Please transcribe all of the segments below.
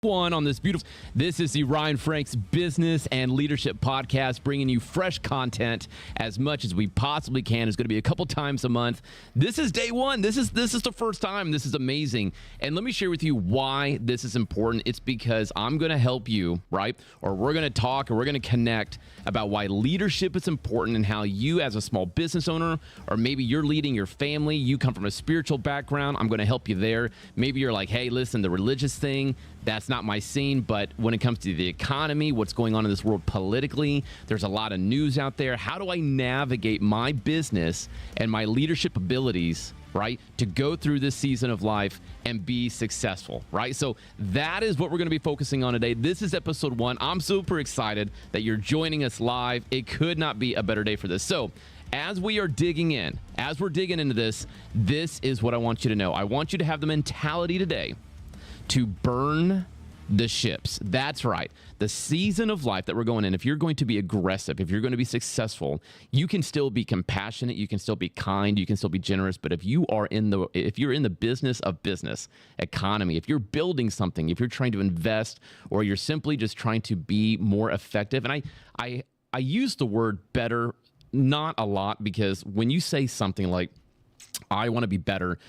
One on this beautiful. This is the Ryan Franks Business and Leadership Podcast, bringing you fresh content as much as we possibly can. It's going to be a couple times a month. This is day one. This is the first time. This is amazing. And let me share with you why this is important. It's because I'm going to help you, right? Or we're going to talk or we're going to connect about why leadership is important and how you as a small business owner, or maybe you're leading your family, you come from a spiritual background, I'm going to help you there. Maybe you're like, hey, listen, the religious thing, that's not my scene, but when it comes to the economy, what's going on in this world politically, there's a lot of news out there. How do I navigate my business and my leadership abilities, right, to go through this season of life and be successful, right? So that is what we're going to be focusing on today. This is episode 1. I'm super excited that you're joining us live. It could not be a better day for this. So as we are digging in, as we're digging into this is what I want you to know. I want you to have the mentality today to burn the ships. That's right. The season of life that we're going in, if you're going to be aggressive, if you're going to be successful, you can still be compassionate, you can still be kind, you can still be generous. But if you're in the business of business, economy, if you're building something, if you're trying to invest, or you're simply just trying to be more effective, and I use the word better not a lot, because when you say something like, I want to be better,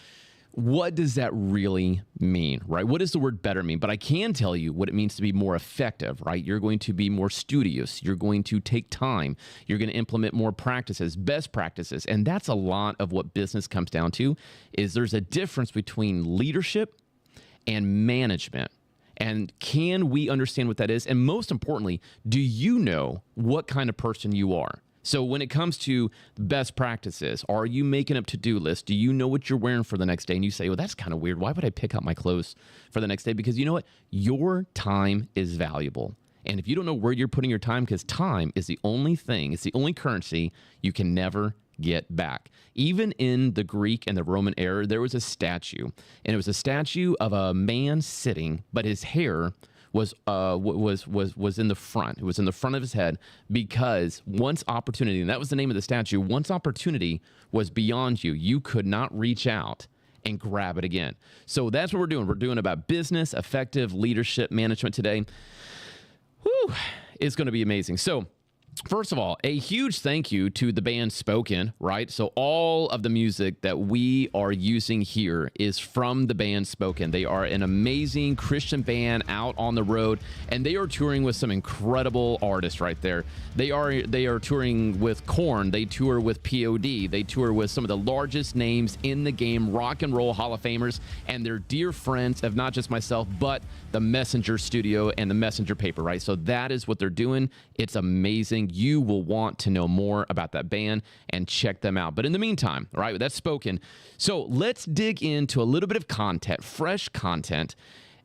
what does that really mean, right? What does the word better mean? But I can tell you what it means to be more effective, right? You're going to be more studious. You're going to take time. You're going to implement more practices, best practices. And that's a lot of what business comes down to, is there's a difference between leadership and management. And can we understand what that is? And most importantly, do you know what kind of person you are? So when it comes to best practices, are you making up to-do lists? Do you know what you're wearing for the next day? And you say, well, that's kind of weird. Why would I pick out my clothes for the next day? Because you know what? Your time is valuable. And if you don't know where you're putting your time, because time is the only thing, it's the only currency you can never get back. Even in the Greek and the Roman era, there was a statue. And it was a statue of a man sitting, but his hair was in the front. It was in the front of his head, because once opportunity, and that was the name of the statue, once opportunity was beyond you, you could not reach out and grab it again. So that's what we're doing. We're doing about business, effective leadership management today. Whew, it's going to be amazing. So first of all, a huge thank you to the band Spoken, right? So all of the music that we are using here is from the band Spoken. They are an amazing Christian band out on the road, and they are touring with some incredible artists right there. They are touring with Korn. They tour with POD. They tour with some of the largest names in the game, rock and roll Hall of Famers, and they're dear friends of not just myself, but the Messenger Studio and the Messenger Paper, right? So that is what they're doing. It's amazing. You will want to know more about that band and check them out. But in the meantime, all right, that's Spoken. So let's dig into a little bit of content, fresh content.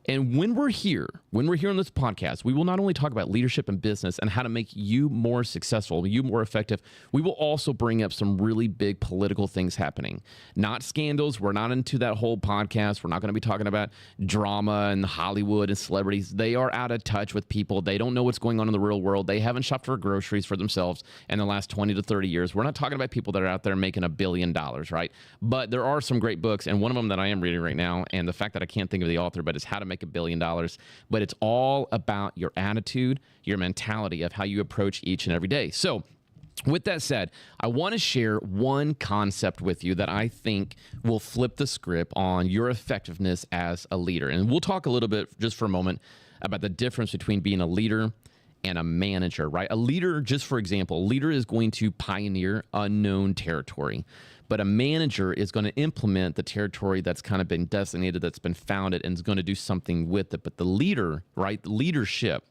And when we're here on this podcast, we will not only talk about leadership and business and how to make you more successful, you more effective, we will also bring up some really big political things happening. Not scandals. We're not into that whole podcast. We're not going to be talking about drama and Hollywood and celebrities. They are out of touch with people. They don't know what's going on in the real world. They haven't shopped for groceries for themselves in the last 20 to 30 years. We're not talking about people that are out there making $1 billion, right? But there are some great books, and one of them that I am reading right now, and the fact that I can't think of the author, but it's How to Make $1 billion. But it's all about your attitude, your mentality of how you approach each and every day. So with that said, I want to share one concept with you that I think will flip the script on your effectiveness as a leader. And we'll talk a little bit just for a moment about the difference between being a leader and a manager, right? A leader, just for example, a leader is going to pioneer unknown territory. But a manager is going to implement the territory that's kind of been designated, that's been founded, and is going to do something with it. But the leader, right, leadership,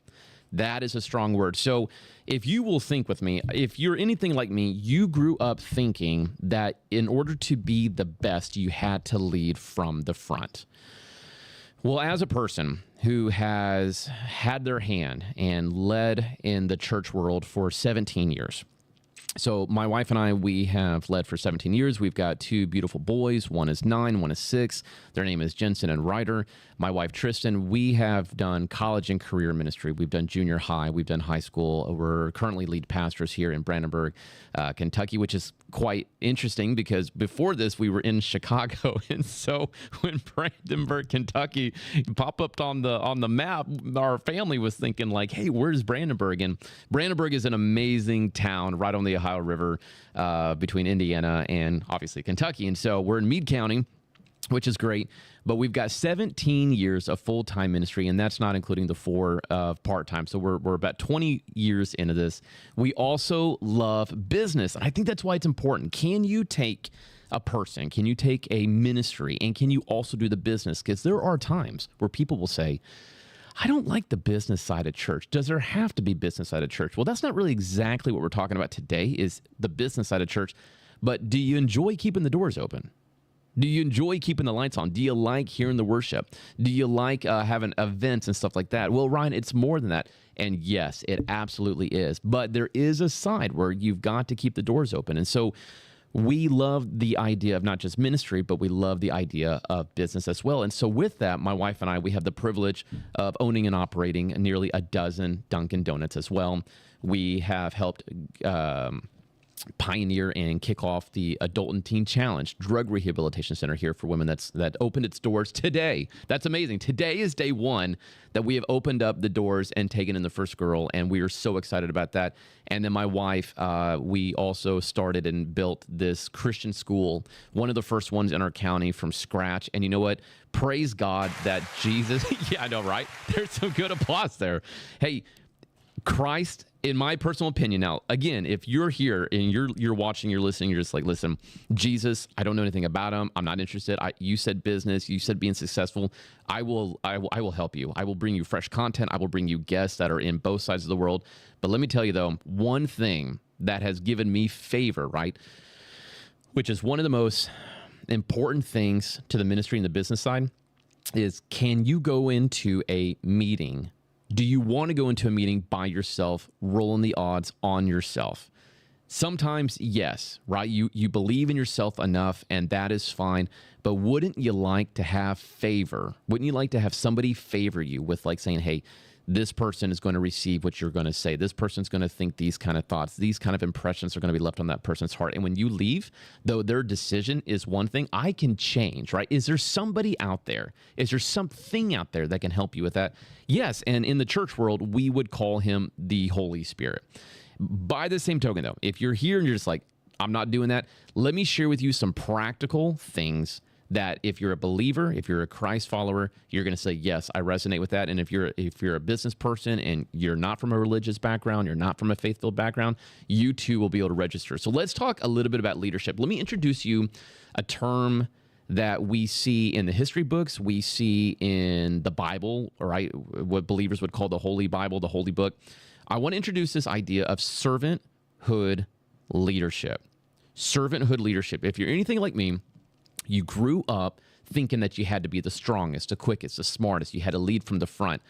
that is a strong word. So if you will think with me, if you're anything like me, you grew up thinking that in order to be the best, you had to lead from the front. Well, as a person who has had their hand and led in the church world for 17 years, So my wife and I, we have led for 17 years. We've got two beautiful boys. One is 9, one is 6. Their name is Jensen and Ryder. My wife, Tristan, we have done college and career ministry. We've done junior high. We've done high school. We're currently lead pastors here in Brandenburg, Kentucky, which is quite interesting because before this, we were in Chicago. And so when Brandenburg, Kentucky popped up on the map, our family was thinking like, hey, where's Brandenburg? And Brandenburg is an amazing town right on the Ohio River between Indiana and obviously Kentucky. And so we're in Meade County, which is great. But we've got 17 years of full-time ministry, and that's not including the 4 of part-time. So we're about 20 years into this. We also love business, and I think that's why it's important. Can you take a person, can you take a ministry, and can you also do the business? Because there are times where people will say, I don't like the business side of church. Does there have to be business side of church? Well, that's not really exactly what we're talking about today is the business side of church. But do you enjoy keeping the doors open? Do you enjoy keeping the lights on? Do you like hearing the worship? Do you like having events and stuff like that? Well, Ryan, it's more than that. And yes, it absolutely is. But there is a side where you've got to keep the doors open. And so we love the idea of not just ministry, but we love the idea of business as well. And so with that, my wife and I, we have the privilege of owning and operating nearly a dozen Dunkin' Donuts as well. We have helped pioneer and kick off the Adult and Teen Challenge Drug Rehabilitation Center here for women that opened its doors today. That's amazing. Today is day 1 that we have opened up the doors and taken in the first girl, and we are so excited about that. And then my wife, we also started and built this Christian school, one of the first ones in our county from scratch. And you know what? Praise God that Jesus, yeah, I know, right? There's some good applause there. Hey, Christ, in my personal opinion, now, again, if you're here and you're watching, you're listening, you're just like, listen, Jesus, I don't know anything about him. I'm not interested. You said business. You said being successful. I will help you. I will bring you fresh content. I will bring you guests that are in both sides of the world. But let me tell you, though, one thing that has given me favor, right, which is one of the most important things to the ministry and the business side, is can you go into a meeting? Do you want to go into a meeting by yourself, rolling the odds on yourself? Sometimes, yes, right? You believe in yourself enough, and that is fine. But wouldn't you like to have favor? Wouldn't you like to have somebody favor you with like saying, hey, this person is going to receive what you're going to say. This person's going to think these kind of thoughts. These kind of impressions are going to be left on that person's heart. And when you leave, though their decision is one thing, I can change, right? Is there somebody out there? Is there something out there that can help you with that? Yes, and in the church world, we would call him the Holy Spirit. By the same token, though, if you're here and you're just like, I'm not doing that, let me share with you some practical things that if you're a believer, if you're a Christ follower, you're going to say, yes, I resonate with that. And if you're a business person and you're not from a religious background, you're not from a faith-filled background, you too will be able to register. So let's talk a little bit about leadership. Let me introduce you a term that we see in the history books, we see in the Bible, right? What believers would call the Holy Bible, the Holy Book. I want to introduce this idea of servanthood leadership. Servanthood leadership. If you're anything like me, you grew up thinking that you had to be the strongest, the quickest, the smartest. You had to lead from the front.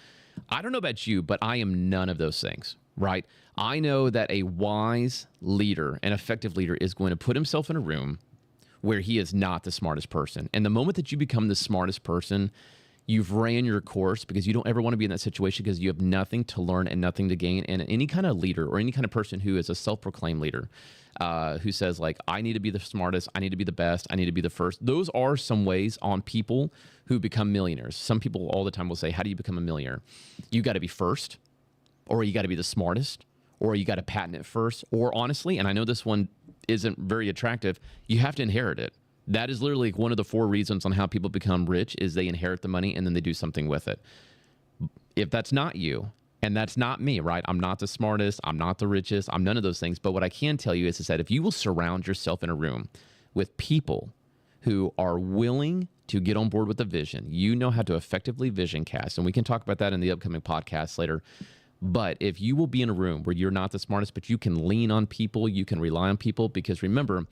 I don't know about you, but I am none of those things, right? I know that a wise leader, an effective leader, is going to put himself in a room where he is not the smartest person. And the moment that you become the smartest person, you've ran your course, because you don't ever want to be in that situation because you have nothing to learn and nothing to gain. And any kind of leader or any kind of person who is a self-proclaimed leader, who says like, I need to be the smartest, I need to be the best, I need to be the first. Those are some ways on people who become millionaires. Some people all the time will say, how do you become a millionaire? You got to be first, or you got to be the smartest, or you got to patent it first, or honestly, and I know this one isn't very attractive, you have to inherit it. That is literally one of the 4 reasons on how people become rich is they inherit the money and then they do something with it. If that's not you, and that's not me, right? I'm not the smartest. I'm not the richest. I'm none of those things. But what I can tell you is that if you will surround yourself in a room with people who are willing to get on board with the vision, you know how to effectively vision cast. And we can talk about that in the upcoming podcast later. But if you will be in a room where you're not the smartest, but you can lean on people, you can rely on people, because remember,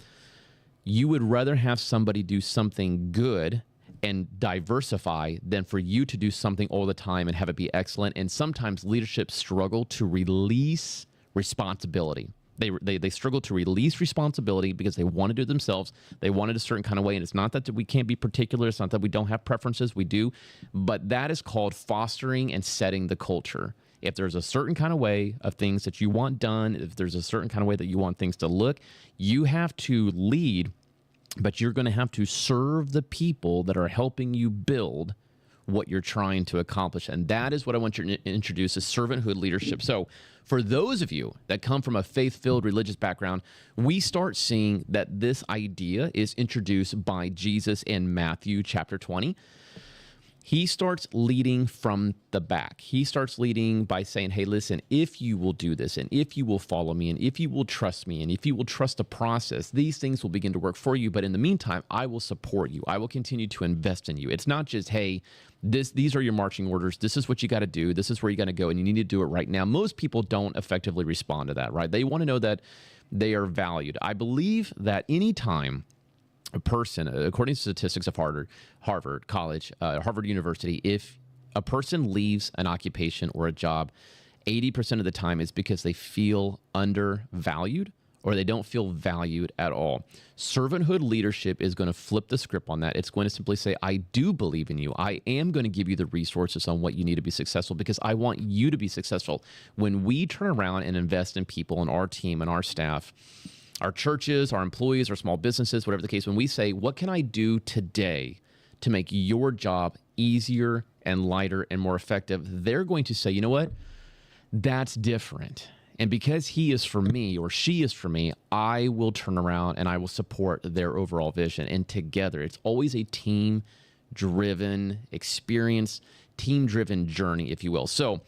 you would rather have somebody do something good and diversify than for you to do something all the time and have it be excellent. And sometimes leadership struggle to release responsibility. They struggle to release responsibility because they want to do it themselves. They want it a certain kind of way. And it's not that we can't be particular. It's not that we don't have preferences. We do. But that is called fostering and setting the culture. If there's a certain kind of way of things that you want done, if there's a certain kind of way that you want things to look, you have to lead, but you're going to have to serve the people that are helping you build what you're trying to accomplish. And that is what I want you to introduce, is servanthood leadership. So for those of you that come from a faith-filled religious background, we start seeing that this idea is introduced by Jesus in Matthew chapter 20. He starts leading from the back. He starts leading by saying, hey, listen, if you will do this, and if you will follow me, and if you will trust me, and if you will trust the process, these things will begin to work for you. But in the meantime, I will support you. I will continue to invest in you. It's not just, hey, these are your marching orders. This is what you got to do. This is where you got to go, and you need to do it right now. Most people don't effectively respond to that, right? They want to know that they are valued. I believe that anytime a person, according to statistics of Harvard College, Harvard University, if a person leaves an occupation or a job, 80% of the time is because they feel undervalued or they don't feel valued at all. Servanthood leadership is going to flip the script on that. It's going to simply say, I do believe in you. I am going to give you the resources on what you need to be successful because I want you to be successful. When we turn around and invest in people and our team and our staff, our churches, our employees, our small businesses, whatever the case, when we say, what can I do today to make your job easier and lighter and more effective, they're going to say, you know what? That's different. And because he is for me or she is for me, I will turn around and I will support their overall vision. And together, it's always a team-driven experience, team-driven journey, if you will. So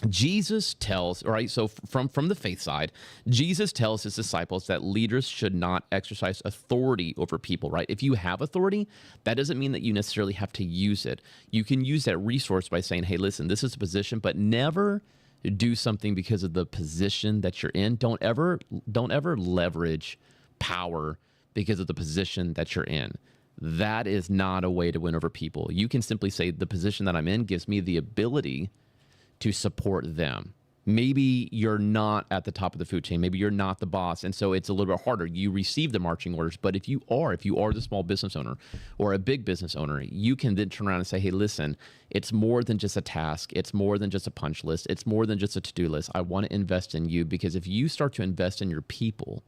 Jesus tells, all right, so from the faith side, Jesus tells his disciples that leaders should not exercise authority over people, right? If you have authority, that doesn't mean that you necessarily have to use it. You can use that resource by saying, hey, listen, this is a position, but never do something because of the position that you're in. Don't ever leverage power because of the position that you're in. That is not a way to win over people. You can simply say, the position that I'm in gives me the ability to support them. Maybe you're not at the top of the food chain. Maybe you're not the boss. And so it's a little bit harder. You receive the marching orders. But if you are the small business owner or a big business owner, you can then turn around and say, hey, listen, it's more than just a task. It's more than just a punch list. It's more than just a to-do list. I want to invest in you, because if you start to invest in your people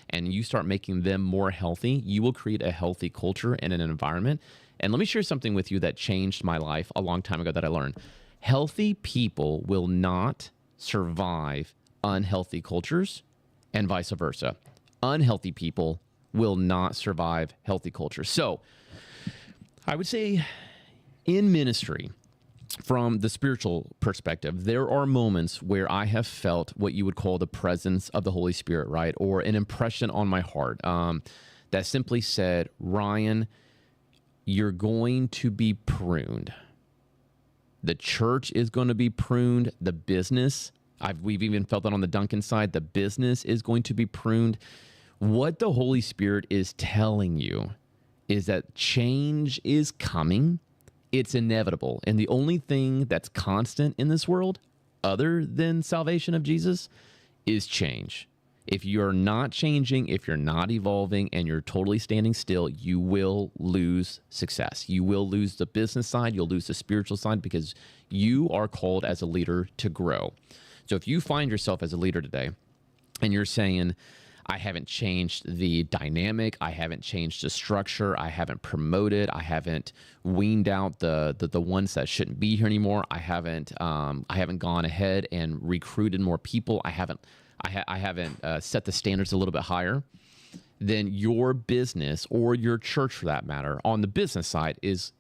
and you start making them more healthy, you will create a healthy culture and an environment. And let me share something with you that changed my life a long time ago that I learned. Healthy people will not survive unhealthy cultures, and vice versa. Unhealthy people will not survive healthy cultures. So I would say in ministry, from the spiritual perspective, there are moments where I have felt what you would call the presence of the Holy Spirit, right? Or an impression on my heart that simply said, Ryan, you're going to be pruned. The church is going to be pruned. The business, we've even felt that on the Duncan side, the business is going to be pruned. What the Holy Spirit is telling you is that change is coming. It's inevitable. And the only thing that's constant in this world, other than salvation of Jesus, is change. If you're not changing, if you're not evolving, and you're totally standing still, you will lose success. You will lose the business side. You'll lose the spiritual side, because you are called as a leader to grow. So if you find yourself as a leader today and you're saying, I haven't changed the dynamic, I haven't changed the structure, I haven't promoted, I haven't weaned out the ones that shouldn't be here anymore, I haven't gone ahead and recruited more people, I haven't set the standards a little bit higher, then your business, or your church for that matter, on the business side is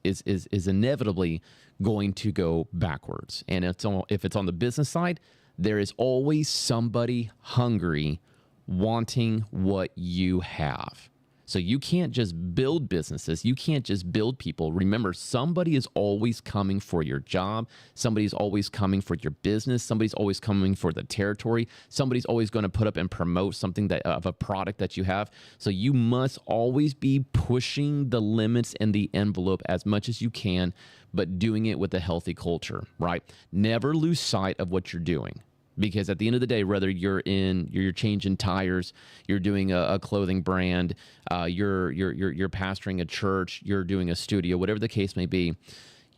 inevitably going to go backwards. And if it's on the business side, there is always somebody hungry wanting what you have. So you can't just build businesses. You can't just build people. Remember, somebody is always coming for your job. Somebody's always coming for your business. Somebody's always coming for the territory. Somebody's always going to put up and promote something of a product that you have. So you must always be pushing the limits and the envelope as much as you can, but doing it with a healthy culture, right? Never lose sight of what you're doing. Because at the end of the day, whether you're changing tires, you're doing a clothing brand, you're pastoring a church, you're doing a studio, whatever the case may be,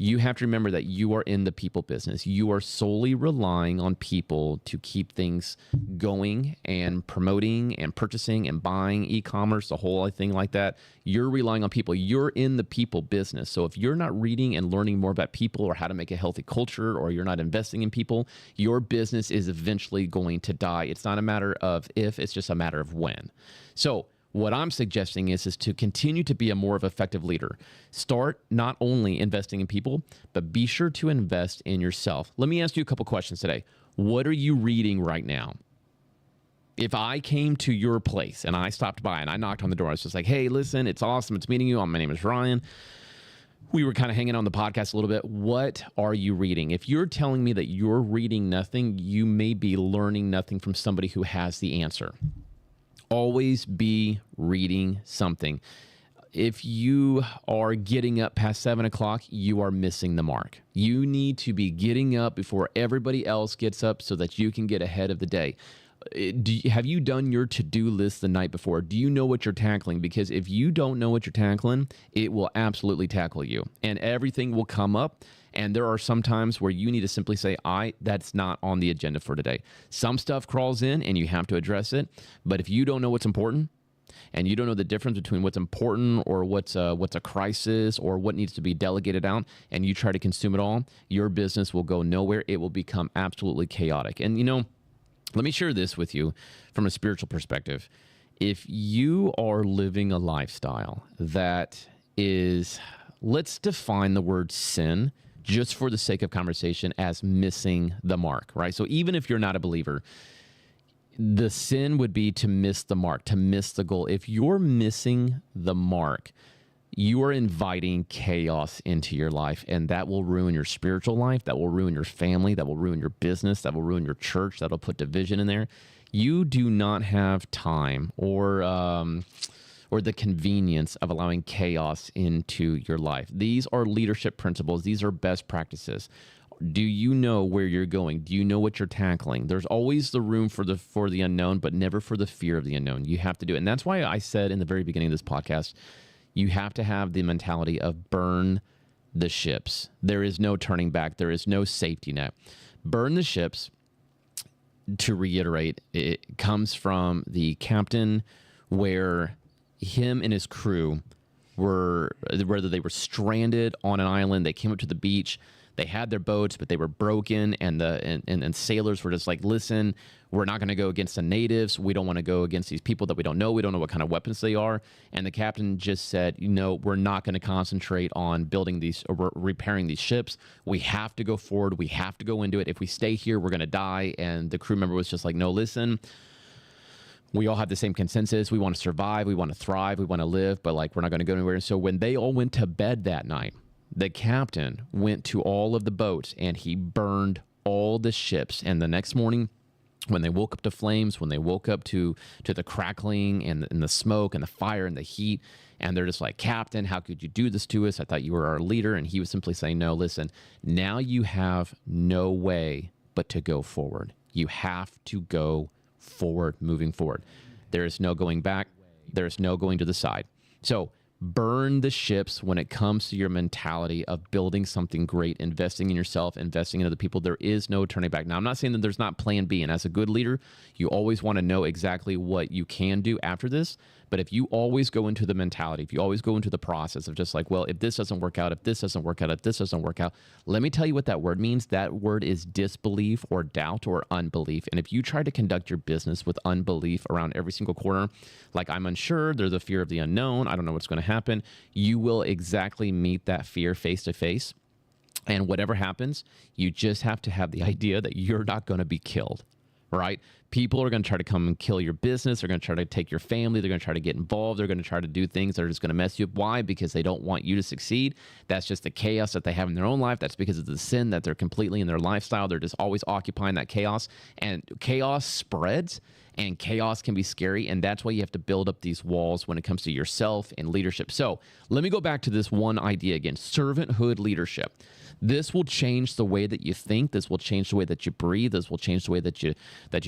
you have to remember that you are in the people business. You are solely relying on people to keep things going and promoting and purchasing and buying, e-commerce, the whole thing like that. You're relying on people. You're in the people business. So if you're not reading and learning more about people or how to make a healthy culture, or you're not investing in people, your business is eventually going to die. It's not a matter of if, it's just a matter of when. So what I'm suggesting is to continue to be a more of effective leader. Start not only investing in people, but be sure to invest in yourself. Let me ask you a couple questions today. What are you reading right now? If I came to your place and I stopped by and I knocked on the door, I was just like, hey, listen, it's awesome. It's meeting you. My name is Ryan. We were kind of hanging on the podcast a little bit. What are you reading? If you're telling me that you're reading nothing, you may be learning nothing from somebody who has the answer. Always be reading something. If you are getting up past 7 o'clock, you are missing the mark. You need to be getting up before everybody else gets up so that you can get ahead of the day. Have you done your to-do list the night before? Do you know what you're tackling? Because if you don't know what you're tackling, it will absolutely tackle you, and everything will come up. And there are some times where you need to simply say, that's not on the agenda for today. Some stuff crawls in and you have to address it. But if you don't know what's important, and you don't know the difference between what's important or what's a crisis or what needs to be delegated out, and you try to consume it all, your business will go nowhere. It will become absolutely chaotic. And, let me share this with you from a spiritual perspective. If you are living a lifestyle that is, let's define the word sin, just for the sake of conversation, as missing the mark, right? So even if you're not a believer, the sin would be to miss the mark, to miss the goal. If you're missing the mark, you are inviting chaos into your life, and that will ruin your spiritual life. That will ruin your family. That will ruin your business. That will ruin your church. That'll put division in there. You do not have time or the convenience of allowing chaos into your life. These are leadership principles. These are best practices. Do you know where you're going? Do you know what you're tackling? There's always the room for the unknown, but never for the fear of the unknown. You have to do it. And that's why I said in the very beginning of this podcast, you have to have the mentality of burn the ships. There is no turning back. There is no safety net. Burn the ships, to reiterate, it comes from the captain, where him and his crew were, whether they were stranded on an island, they came up to the beach, they had their boats, but they were broken, and sailors were just like, listen, we're not going to go against the natives. We don't want to go against these people that we don't know. We don't know what kind of weapons they are. And the captain just said, we're not going to concentrate on building these or repairing these ships. We have to go forward. We have to go into it. If we stay here, we're going to die. And the crew member was just like, no, listen, we all have the same consensus. We want to survive. We want to thrive. We want to live, but we're not going to go anywhere. And so when they all went to bed that night, the captain went to all of the boats and he burned all the ships. And the next morning, when they woke up to flames, when they woke up to the crackling and the smoke and the fire and the heat, and they're just like, Captain, how could you do this to us? I thought you were our leader. And he was simply saying, no, listen, now you have no way but to go forward. You have to go forward, moving forward. There is no going back. There is no going to the side. So burn the ships when it comes to your mentality of building something great, investing in yourself, investing in other people. There is no turning back. Now, I'm not saying that there's not plan B. And as a good leader, you always want to know exactly what you can do after this. But if you always go into the mentality, if you always go into the process of just like, well, if this doesn't work out, if this doesn't work out, if this doesn't work out, let me tell you what that word means. That word is disbelief or doubt or unbelief. And if you try to conduct your business with unbelief around every single corner, like I'm unsure, there's a fear of the unknown, I don't know what's going to happen, you will exactly meet that fear face to face. And whatever happens, you just have to have the idea that you're not going to be killed. Right? People are going to try to come and kill your business. They're going to try to take your family. They're going to try to get involved. They're going to try to do things that are just going to mess you up. Why? Because they don't want you to succeed. That's just the chaos that they have in their own life. That's because of the sin that they're completely in their lifestyle. They're just always occupying that chaos. And chaos spreads, and chaos can be scary. And that's why you have to build up these walls when it comes to yourself and leadership. So let me go back to this one idea again, servanthood leadership. This will change the way that you think. This will change the way that you breathe. This will change the way that you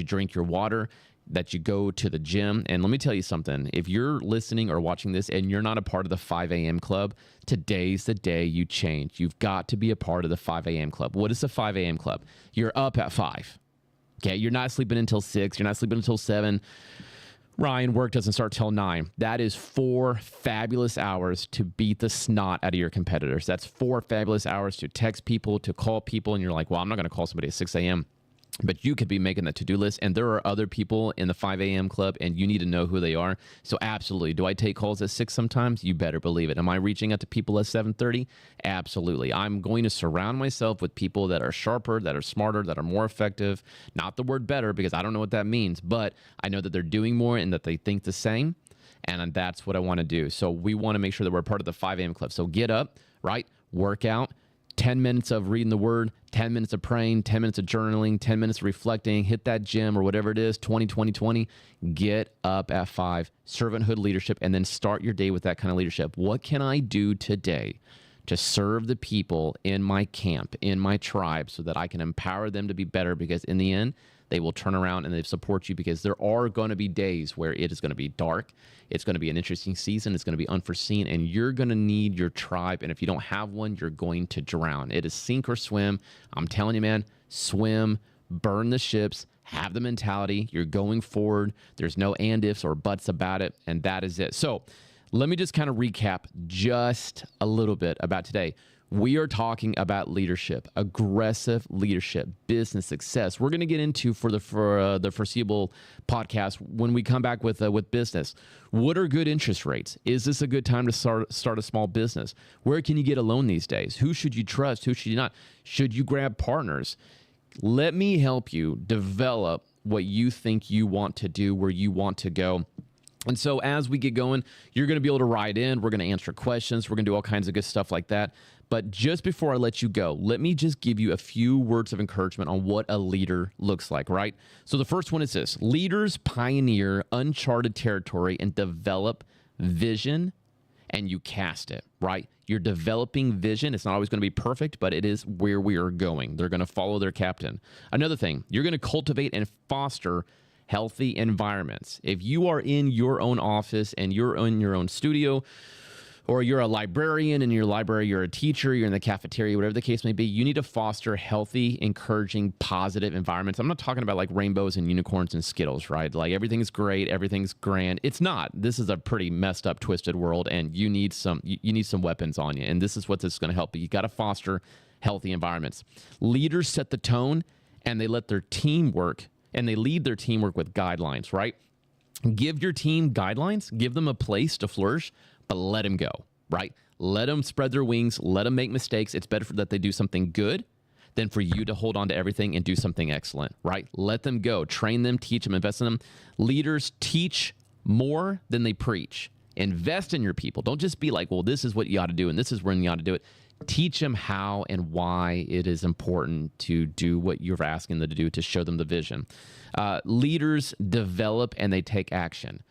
drink your water, that you go to the gym. And let me tell you something. If you're listening or watching this and you're not a part of the 5 a.m. club, today's the day you change. You've got to be a part of the 5 a.m. club. What is the 5 a.m. club? You're up at 5. Okay, you're not sleeping until 6. You're not sleeping until 7. Ryan, work doesn't start till 9. That is 4 fabulous hours to beat the snot out of your competitors. That's 4 fabulous hours to text people, to call people, and you're like, well, I'm not going to call somebody at 6 a.m., but you could be making that to-do list, and there are other people in the 5 a.m. club, and you need to know who they are. So absolutely. Do I take calls at 6 sometimes? You better believe it. Am I reaching out to people at 7:30? Absolutely. I'm going to surround myself with people that are sharper, that are smarter, that are more effective. Not the word better, because I don't know what that means, but I know that they're doing more and that they think the same, and that's what I want to do. So we want to make sure that we're part of the 5 a.m. club. So get up, right? Work out. 10 minutes of reading the word, 10 minutes of praying, 10 minutes of journaling, 10 minutes of reflecting, hit that gym or whatever it is, 20, 20, 20. Get up at 5, servanthood leadership, and then start your day with that kind of leadership. What can I do today to serve the people in my camp, in my tribe, so that I can empower them to be better? Because in the end, they will turn around and they support you, because there are going to be days where it is going to be dark. It's going to be an interesting season. It's going to be unforeseen, and you're going to need your tribe. And if you don't have one, you're going to drown. It is sink or swim. I'm telling you, man, swim, burn the ships, have the mentality. You're going forward. There's no and ifs or buts about it, and that is it. So let me just kind of recap just a little bit about today. We are talking about leadership, aggressive leadership, business success. We're going to get into for the foreseeable podcast when we come back with business. What are good interest rates? Is this a good time to start a small business? Where can you get a loan these days? Who should you trust? Who should you not? Should you grab partners? Let me help you develop what you think you want to do, where you want to go. And so as we get going, you're going to be able to write in. We're going to answer questions. We're going to do all kinds of good stuff like that. But just before I let you go, let me just give you a few words of encouragement on what a leader looks like, right? So the first one is this: leaders pioneer uncharted territory and develop vision, and you cast it, right? You're developing vision. It's not always going to be perfect, but it is where we are going. They're going to follow their captain. Another thing, you're going to cultivate and foster healthy environments. If you are in your own office and you're in your own studio, or you're a librarian in your library, you're a teacher, you're in the cafeteria, whatever the case may be, you need to foster healthy, encouraging, positive environments. I'm not talking about like rainbows and unicorns and Skittles, right? Like everything's great, everything's grand. It's not. This is a pretty messed up, twisted world, and you need some weapons on you. And this is what this is going to help you. You got to foster healthy environments. Leaders set the tone, and they let their teamwork, and they lead their teamwork with guidelines, right? Give your team guidelines, give them a place to flourish, but let them go, right? Let them spread their wings. Let them make mistakes. It's better that they do something good than for you to hold on to everything and do something excellent, right? Let them go. Train them, teach them, invest in them. Leaders teach more than they preach. Invest in your people. Don't just be like, well, this is what you ought to do, and this is when you ought to do it. Teach them how and why it is important to do what you're asking them to do, to show them the vision. Leaders develop and they take action.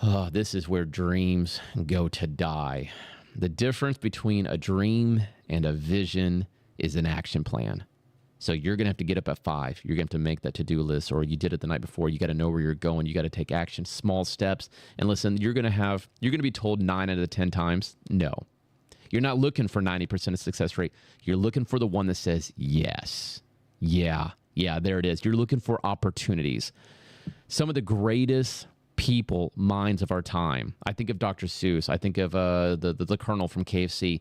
Oh, this is where dreams go to die. The difference between a dream and a vision is an action plan. So you're going to have to get up at 5. You're going to have to make that to-do list, or you did it the night before. You got to know where you're going. You got to take action, small steps. And listen, you're going to be told 9 out of 10 times, no. You're not looking for 90% of success rate. You're looking for the one that says, yes, yeah, there it is. You're looking for opportunities. Some of the greatest people, minds of our time. I think of Dr. Seuss. I think of the Colonel from KFC.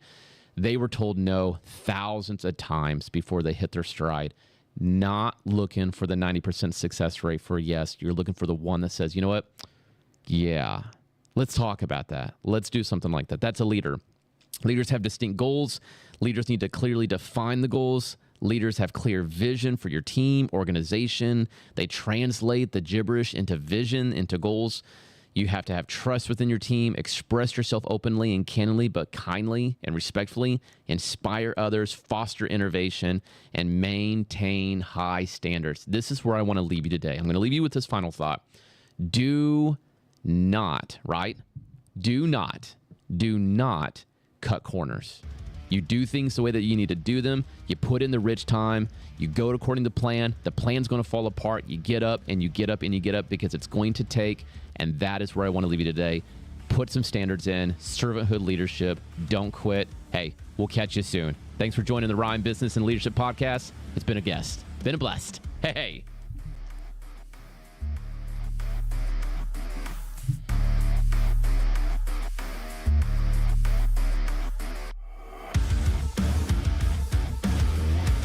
They were told no thousands of times before they hit their stride. Not looking for the 90% success rate for a yes. You're looking for the one that says, you know what? Yeah, let's talk about that. Let's do something like that. That's a leader. Leaders have distinct goals. Leaders need to clearly define the goals. Leaders have clear vision for your team, organization. They translate the gibberish into vision, into goals. You have to have trust within your team, express yourself openly and candidly, but kindly and respectfully, inspire others, foster innovation, and maintain high standards. This is where I want to leave you today. I'm going to leave you with this final thought. Do not cut corners. You do things the way that you need to do them. You put in the rich time. You go according to plan. The plan's going to fall apart. You get up and you get up and you get up because it's going to take. And that is where I want to leave you today. Put some standards in. Servanthood leadership. Don't quit. Hey, we'll catch you soon. Thanks for joining the Ryan Business and Leadership Podcast. It's been a guest. Been a blessed. Hey.